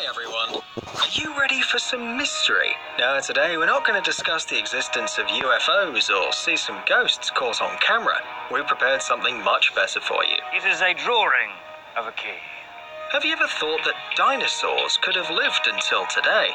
Hi everyone! Are you ready for some mystery? Now today we're not going to discuss the existence of UFOs or see some ghosts caught on camera. We prepared something much better for you. It is a drawing of a cave. Have you ever thought that dinosaurs could have lived until today?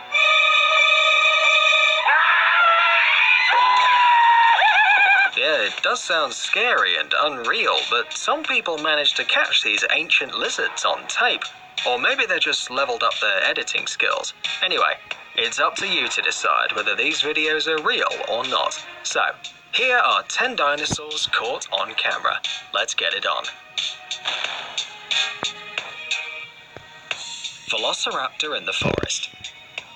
Yeah, it does sound scary and unreal, but some people managed to catch these ancient lizards on tape. Or maybe they just leveled up their editing skills. Anyway, it's up to you to decide whether these videos are real or not. So, here are 10 dinosaurs caught on camera. Let's get it on. Velociraptor in the forest.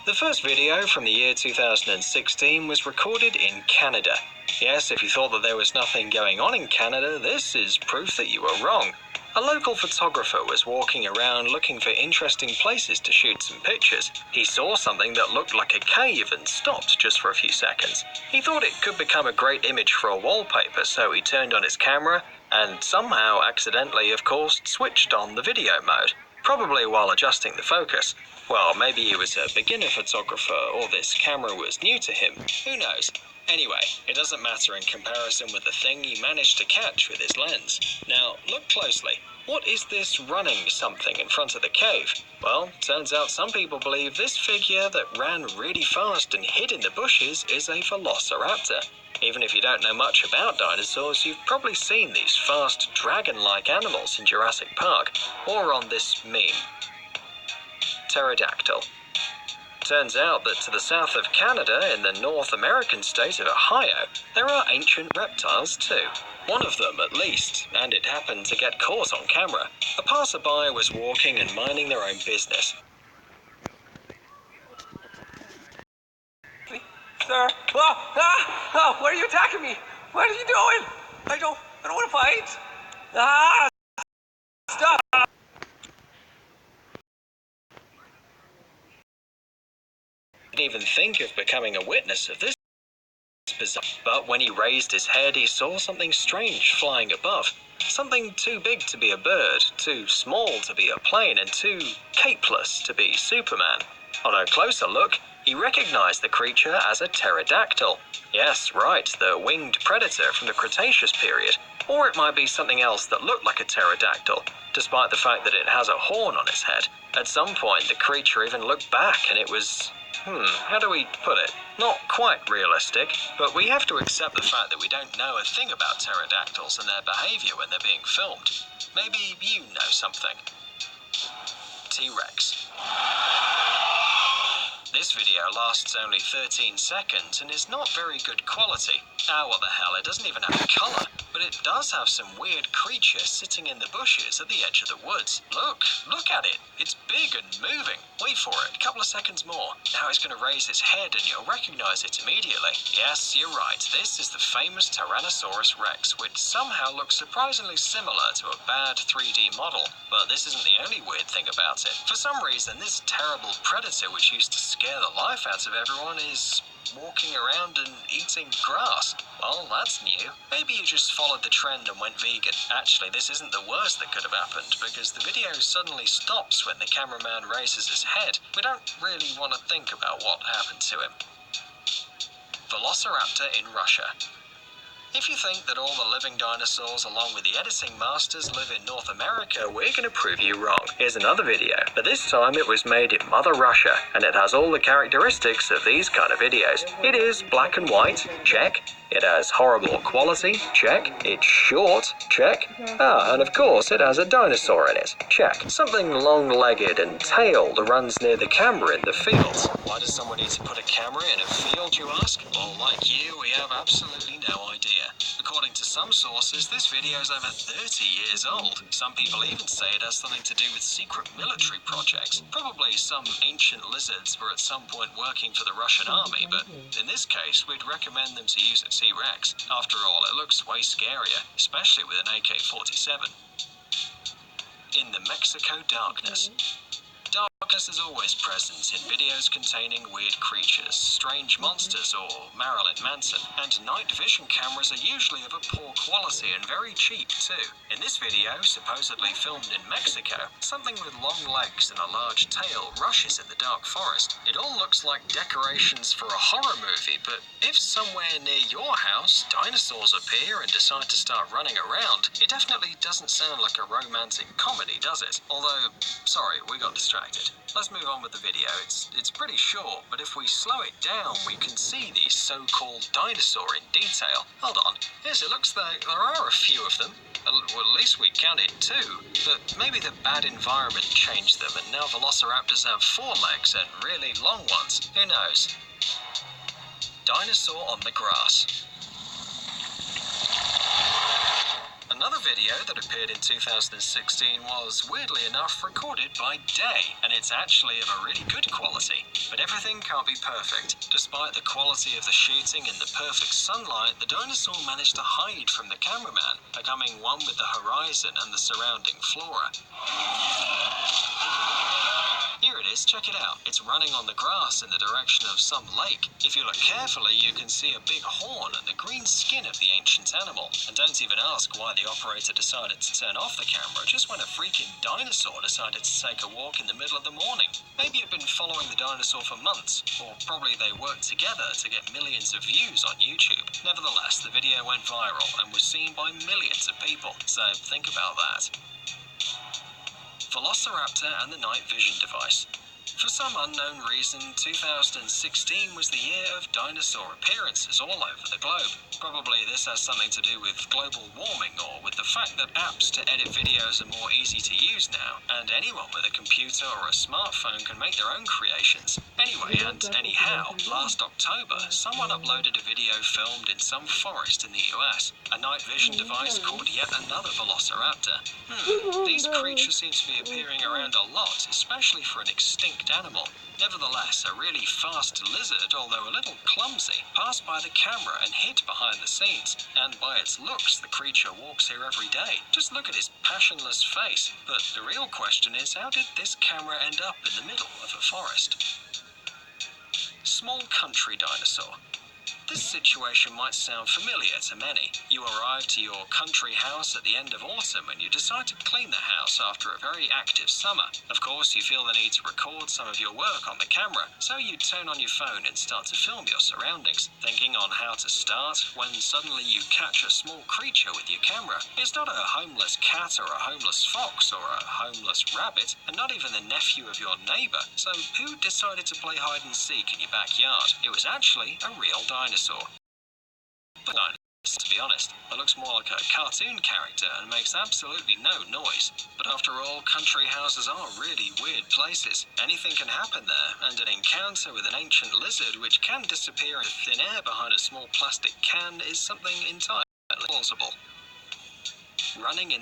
The first video from the year 2016 was recorded in Canada. Yes, if you thought that there was nothing going on in Canada, this is proof that you were wrong. A local photographer was walking around looking for interesting places to shoot some pictures. He saw something that looked like a cave and stopped just for a few seconds. He thought it could become a great image for a wallpaper, so he turned on his camera and somehow accidentally, of course, switched on the video mode. Probably while adjusting the focus. Well, maybe he was a beginner photographer or this camera was new to him. Who knows? Anyway, it doesn't matter in comparison with the thing he managed to catch with his lens. Now, look closely. What is this running something in front of the cave? Well, turns out some people believe this figure that ran really fast and hid in the bushes is a velociraptor. Even if you don't know much about dinosaurs, you've probably seen these fast, dragon-like animals in Jurassic Park, or on this meme. Pterodactyl. Turns out that to the south of Canada, in the North American state of Ohio, there are ancient reptiles too. One of them, at least, and it happened to get caught on camera. A passerby was walking and minding their own business. Sir? Oh, why are you attacking me? What are you doing? I don't want to fight. Stop. Didn't even think of becoming a witness of this bizarre. But when he raised his head, he saw something strange flying above. Something too big to be a bird, too small to be a plane, and too capeless to be Superman. On a closer look, he recognized the creature as a pterodactyl. Yes, right, the winged predator from the Cretaceous period. Or it might be something else that looked like a pterodactyl, despite the fact that it has a horn on its head. At some point, the creature even looked back and it was... how do we put it? Not quite realistic, but we have to accept the fact that we don't know a thing about pterodactyls and their behavior when they're being filmed. Maybe you know something. T-Rex. This video lasts only 13 seconds and is not very good quality. What the hell, it doesn't even have colour, but it does have some weird creature sitting in the bushes at the edge of the woods. Look at it. It's big and moving. Wait for it, a couple of seconds more. Now it's going to raise its head and you'll recognise it immediately. Yes, you're right, this is the famous Tyrannosaurus Rex, which somehow looks surprisingly similar to a bad 3D model. But this isn't the only weird thing about it. For some reason, this terrible predator which used to scare the life out of everyone is walking around and eating grass. Well, that's new. Maybe you just followed the trend and went vegan. Actually, this isn't the worst that could have happened, because the video suddenly stops when the cameraman raises his head. We don't really want to think about what happened to him. Velociraptor in Russia. If you think that all the living dinosaurs along with the editing masters live in North America, we're going to prove you wrong. Here's another video, but this time it was made in Mother Russia, and it has all the characteristics of these kind of videos. It is black and white, check. It has horrible quality, check. It's short, check. And of course it has a dinosaur in it, check. Something long-legged and tailed runs near the camera in the fields. Why does someone need to put a camera in a field, you ask? Well, like you, we have absolutely no idea. According to some sources, this video is over 30 years old. Some people even say it has something to do with secret military projects. Probably some ancient lizards were at some point working for the Russian army, but in this case, we'd recommend them to use a T-Rex. After all, it looks way scarier, especially with an AK-47. In the Mexico darkness. Darkness is always present in videos containing weird creatures, strange monsters, or Marilyn Manson, and night vision cameras are usually of a poor quality and very cheap too. In this video, supposedly filmed in Mexico, something with long legs and a large tail rushes in the dark forest. It all looks like decorations for a horror movie, but if somewhere near your house dinosaurs appear and decide to start running around, it definitely doesn't sound like a romantic comedy, does it? Although, sorry, we got distracted. Let's move on with the video. It's pretty short, but if we slow it down, we can see these so-called dinosaurs in detail. Hold on. Yes, it looks like there are a few of them. Well, at least we counted 2. But maybe the bad environment changed them, and now velociraptors have 4 legs and really long ones. Who knows? Dinosaur on the grass. Another video that appeared in 2016 was, weirdly enough, recorded by day, and it's actually of a really good quality. But everything can't be perfect. Despite the quality of the shooting and the perfect sunlight, the dinosaur managed to hide from the cameraman, becoming one with the horizon and the surrounding flora. Here it is, check it out. It's running on the grass in the direction of some lake. If you look carefully, you can see a big horn and the green skin of the ancient animal. And don't even ask why the operator decided to turn off the camera just when a freaking dinosaur decided to take a walk in the middle of the morning. Maybe you've been following the dinosaur for months, or probably they worked together to get millions of views on YouTube. Nevertheless, the video went viral and was seen by millions of people, so think about that. Velociraptor and the night vision device. For some unknown reason, 2016 was the year of dinosaur appearances all over the globe. Probably this has something to do with global warming or with the fact that apps to edit videos are more easy to use now, and anyone with a computer or a smartphone can make their own creations. Anyway, and anyhow, last October, someone uploaded a video filmed in some forest in the US. A night vision device caught yet another velociraptor. These creatures seem to be appearing around a lot, especially for an extinct animal. Nevertheless, a really fast lizard, although a little clumsy, passed by the camera and hid behind the scenes. And by its looks, the creature walks here every day. Just look at his passionless face. But the real question is, how did this camera end up in the middle of a forest? Small country dinosaur. This situation might sound familiar to many. You arrive to your country house at the end of autumn and you decide to clean the house after a very active summer. Of course, you feel the need to record some of your work on the camera, so you turn on your phone and start to film your surroundings, thinking on how to start when suddenly you catch a small creature with your camera. It's not a homeless cat or a homeless fox or a homeless rabbit, and not even the nephew of your neighbor. So who decided to play hide and seek in your backyard? It was actually a real dinosaur. To be honest, it looks more like a cartoon character and makes absolutely no noise. But after all, country houses are really weird places. Anything can happen there, and an encounter with an ancient lizard which can disappear in thin air behind a small plastic can is something entirely plausible. Running in